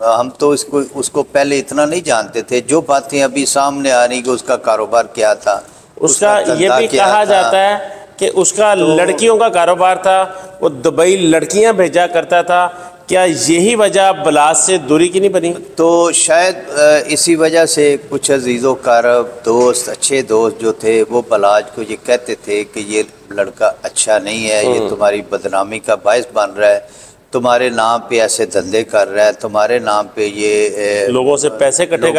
ہم تو اس کو پہلے اتنا نہیں جانتے تھے. جو باتیں ابھی سامنے آ رہی کہ اس کا کاروبار کیا تھا, اس کا یہ بھی کہا جاتا ہے کہ اس کا لڑکیوں کا کاروبار تھا, وہ دبئی لڑکیاں بھیجا کرتا تھا. کیا یہی وجہ بلاج سے دوری کی نہیں بنی؟ تو شاید اسی وجہ سے کچھ عزیز و قارب دوست, اچھے دوست جو تھے, وہ بلاج کو یہ کہتے تھے کہ یہ لڑکا اچھا نہیں ہے, یہ تمہاری بدنامی کا باعث بن رہا ہے, تمہارے نام پہ ایسے دھندے کر رہا ہے, تمہارے نام پہ یہ لوگوں سے پیسے اکٹھے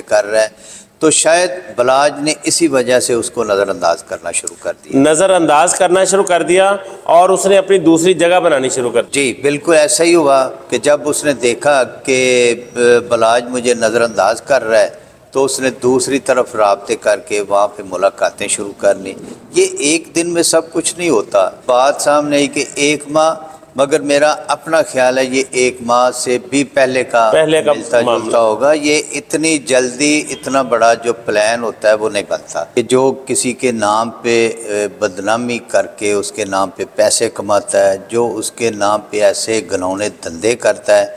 کر رہا ہے. تو شاید بلاج نے اسی وجہ سے اس کو نظر انداز کرنا شروع کر دیا, اور اس نے اپنی دوسری جگہ بنانی شروع کر دی. جی بالکل ایسا ہی ہوا کہ جب اس نے دیکھا کہ بلاج مجھے نظر انداز کر رہا ہے تو اس نے دوسری طرف رابطے کر کے وہاں پہ ملاقاتیں شروع کر لی. یہ ایک دن میں سب کچھ نہیں ہوتا. بات سامنے آئی کہ 1 ماہ, مگر میرا اپنا خیال ہے یہ 1 ماہ سے بھی پہلے کا ملتا جلتا ہوگا. یہ اتنی جلدی اتنا بڑا جو پلان ہوتا ہے وہ نہیں بنتا کہ جو کسی کے نام پہ بدنامی کر کے اس کے نام پہ پیسے کماتا ہے, جو اس کے نام پہ ایسے گھنونے دھندے کرتا ہے.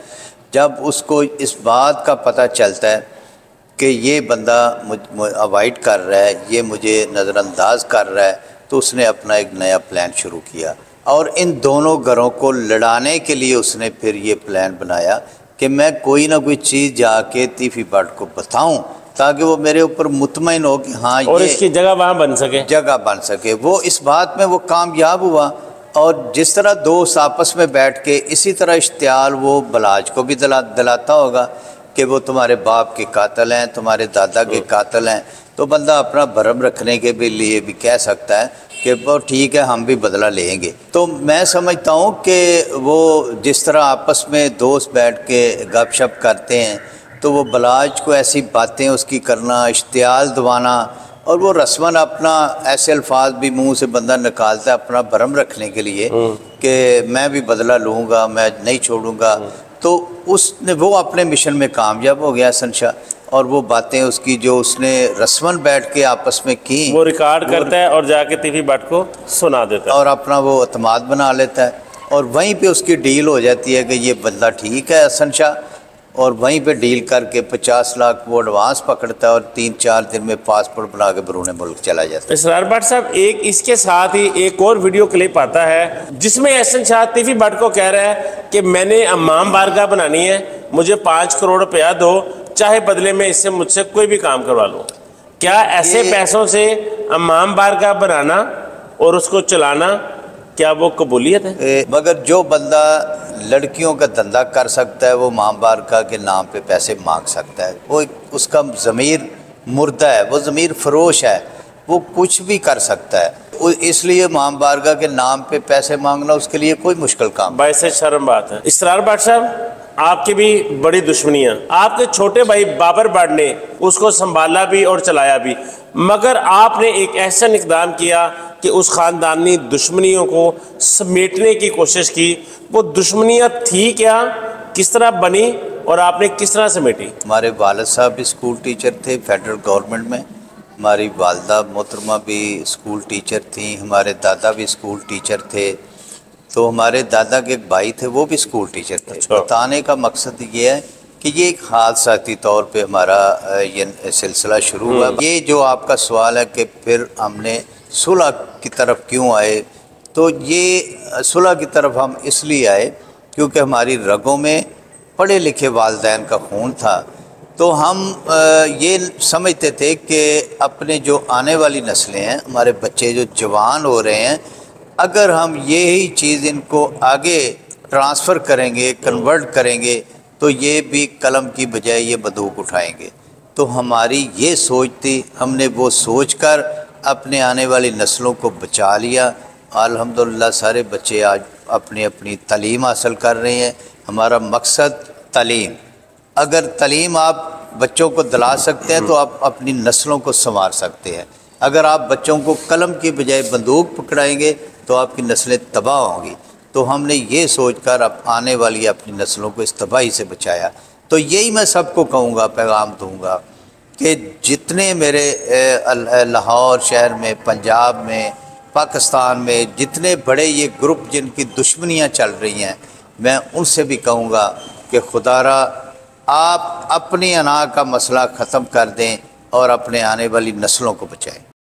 جب اس کو اس بات کا پتہ چلتا ہے کہ یہ بندہ اوائڈ کر رہا ہے, یہ مجھے نظر انداز کر رہا ہے, تو اس نے اپنا ایک نیا پلان شروع کیا. اور ان دونوں گھروں کو لڑانے کے لیے اس نے پھر یہ پلان بنایا کہ میں کوئی نہ کوئی چیز جا کے تیفی بٹ کو بتاؤں تاکہ وہ میرے اوپر مطمئن ہو کہ ہاں اور یہ اس کی جگہ وہاں بن سکے. وہ اس بات میں وہ کامیاب ہوا. اور جس طرح دوست آپس میں بیٹھ کے اسی طرح اشتعال وہ بلاج کو بھی دلاتا ہوگا کہ وہ تمہارے باپ کے قاتل ہیں, تمہارے دادا کے قاتل ہیں, تو بندہ اپنا بھرم رکھنے کے لیے بھی کہہ سکتا ہے کہ وہ ٹھیک ہے ہم بھی بدلہ لیں گے. تو میں سمجھتا ہوں کہ وہ جس طرح آپس میں دوست بیٹھ کے گپ شپ کرتے ہیں تو وہ بلاج کو ایسی باتیں اس کی کرنا, اشتعال دوانا, اور وہ رسماً اپنا ایسے الفاظ بھی منہ سے بندہ نکالتا ہے اپنا بھرم رکھنے کے لیے کہ میں بھی بدلہ لوں گا, میں نہیں چھوڑوں گا. تو وہ اپنے مشن میں کامیاب ہو گیا حسن شاہ, اور وہ باتیں اس کی جو اس نے رسماً بیٹھ کے آپس میں کی وہ ریکارڈ کرتا ہے اور جا کے تیفی بٹ کو سنا دیتا ہے اور اپنا وہ اعتماد بنا لیتا ہے. اور وہیں پہ اس کی ڈیل ہو جاتی ہے کہ یہ بندہ ٹھیک ہے حسن شاہ, اور وہیں پہ ڈیل کر کے 50 لاکھ وہ ایڈوانس پکڑتا ہے اور 3-4 دن میں پاسپورٹ بنا کے بیرون ملک چلا جاتا ہے. اسرار بٹ صاحب, اس کے ساتھ ہی ایک اور ویڈیو کلپ آتا ہے جس میں احسن شاہ تیفی بٹ کو کہہ رہا ہے کہ میں نے امام بارگاہ بنانی ہے, مجھے 5 کروڑ روپیہ دو, چاہے بدلے میں اس سے مجھ سے کوئی بھی کام کروا لوں. کیا ایسے پیسوں سے امام بارگاہ بنانا اور اس کو چلانا کیا وہ قبولیت ہے؟ مگر جو بندہ لڑکیوں کا دھندا کر سکتا ہے وہ امام بارگاہ کے نام پہ پیسے مانگ سکتا ہے. وہ اس کا ضمیر مردہ ہے, وہ ضمیر فروش ہے, وہ کچھ بھی کر سکتا ہے. اس لیے امام بارگاہ کے نام پہ پیسے مانگنا اس کے لیے کوئی مشکل کام باعث شرم بات ہے. اسرار بٹ صاحب, آپ کی بھی بڑی دشمنیاں, آپ کے چھوٹے بھائی بابر بٹ نے اس کو سنبھالا بھی اور چلایا بھی, مگر آپ نے ایک ایسا اقدام کیا کہ اس خاندانی دشمنیوں کو سمیٹنے کی کوشش کی. وہ دشمنیاں تھی کیا, کس طرح بنی اور آپ نے کس طرح سمیٹی؟ ہمارے والد صاحب بھی اسکول ٹیچر تھے فیڈرل گورنمنٹ میں, ہماری والدہ محترمہ بھی اسکول ٹیچر تھیں, ہمارے دادا بھی اسکول ٹیچر تھے. تو ہمارے دادا کے ایک بھائی تھے وہ بھی اسکول ٹیچر تھے. بتانے کا مقصد یہ ہے کہ یہ ایک حادثاتی طور پہ ہمارا یہ سلسلہ شروع ہوا. یہ جو آپ کا سوال ہے کہ پھر ہم نے صلح کی طرف کیوں آئے, تو یہ صلح کی طرف ہم اس لیے آئے کیونکہ ہماری رگوں میں پڑھے لکھے والدین کا خون تھا. تو ہم یہ سمجھتے تھے کہ اپنے جو آنے والی نسلیں ہیں, ہمارے بچے جو جوان ہو رہے ہیں, اگر ہم یہی چیز ان کو آگے ٹرانسفر کریں گے, کنورٹ کریں گے, تو یہ بھی قلم کی بجائے یہ بندوق اٹھائیں گے. تو ہماری یہ سوچ تھی, ہم نے وہ سوچ کر اپنے آنے والی نسلوں کو بچا لیا. الحمدللہ سارے بچے آج اپنی اپنی تعلیم حاصل کر رہے ہیں. ہمارا مقصد تعلیم, اگر تعلیم آپ بچوں کو دلا سکتے ہیں تو آپ اپنی نسلوں کو سنوار سکتے ہیں. اگر آپ بچوں کو قلم کی بجائے بندوق پکڑائیں گے تو آپ کی نسلیں تباہ ہوں گی. تو ہم نے یہ سوچ کر اب آنے والی اپنی نسلوں کو اس تباہی سے بچایا. تو یہی میں سب کو کہوں گا, پیغام دوں گا کہ جتنے میرے لاہور شہر میں, پنجاب میں, پاکستان میں جتنے بڑے یہ گروپ جن کی دشمنیاں چل رہی ہیں, میں ان سے بھی کہوں گا کہ خدارا آپ اپنی انا کا مسئلہ ختم کر دیں اور اپنے آنے والی نسلوں کو بچائیں۔